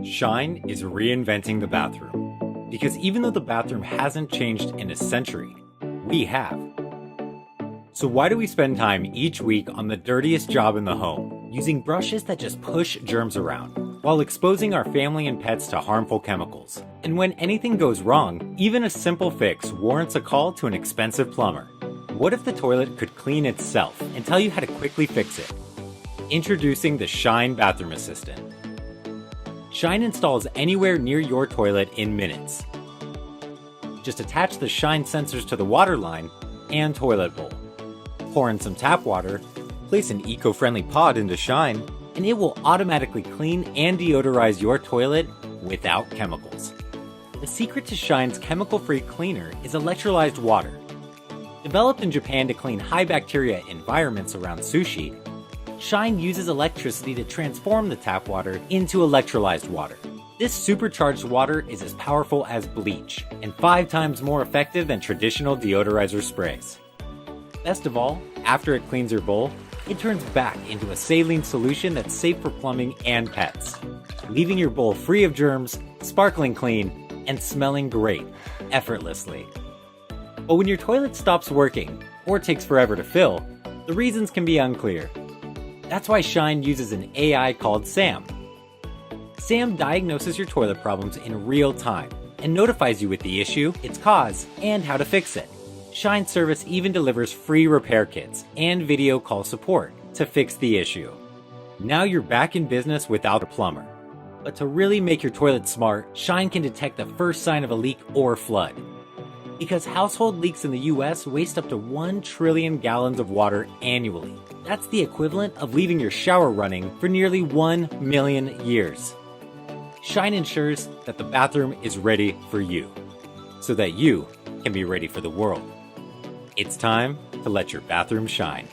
Shine is reinventing the bathroom. Because even though the bathroom hasn't changed in a century, we have. So why do we spend time each week on the dirtiest job in the home, using brushes that just push germs around, while exposing our family and pets to harmful chemicals? And when anything goes wrong, even a simple fix warrants a call to an expensive plumber. What if the toilet could clean itself and tell you how to quickly fix it? Introducing the Shine Bathroom Assistant. Shine installs anywhere near your toilet in minutes. Just attach the Shine sensors to the water line and toilet bowl. Pour in some tap water, place an eco-friendly pod into Shine, and it will automatically clean and deodorize your toilet without chemicals. The secret to Shine's chemical-free cleaner is electrolyzed water. Developed in Japan to clean high bacteria environments around sushi, Shine uses electricity to transform the tap water into electrolyzed water. This supercharged water is as powerful as bleach and 5 times more effective than traditional deodorizer sprays. Best of all, after it cleans your bowl, it turns back into a saline solution that's safe for plumbing and pets, leaving your bowl free of germs, sparkling clean, and smelling great, effortlessly. But when your toilet stops working, or takes forever to fill, the reasons can be unclear. That's why Shine uses an AI called Sam. Sam diagnoses your toilet problems in real time and notifies you with the issue, its cause, and how to fix it. Shine service even delivers free repair kits and video call support to fix the issue. Now you're back in business without a plumber. But to really make your toilet smart, Shine can detect the first sign of a leak or flood. Because household leaks in the US waste up to 1 trillion gallons of water annually. That's the equivalent of leaving your shower running for nearly 1 million years. Shine ensures that the bathroom is ready for you, so that you can be ready for the world. It's time to let your bathroom shine.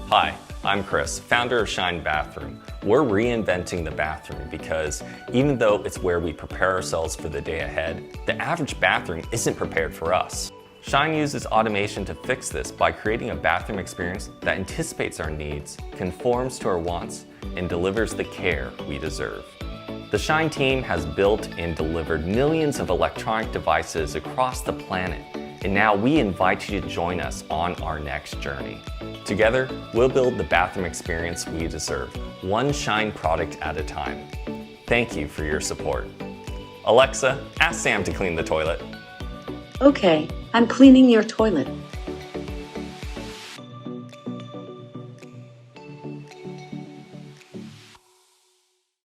Hi, I'm Chris, founder of Shine Bathroom. We're reinventing the bathroom because even though it's where we prepare ourselves for the day ahead, the average bathroom isn't prepared for us. Shine uses automation to fix this by creating a bathroom experience that anticipates our needs, conforms to our wants, and delivers the care we deserve. The Shine team has built and delivered millions of electronic devices across the planet, and now we invite you to join us on our next journey. Together, we'll build the bathroom experience we deserve, one Shine product at a time. Thank you for your support. Alexa, ask Sam to clean the toilet. Okay, I'm cleaning your toilet.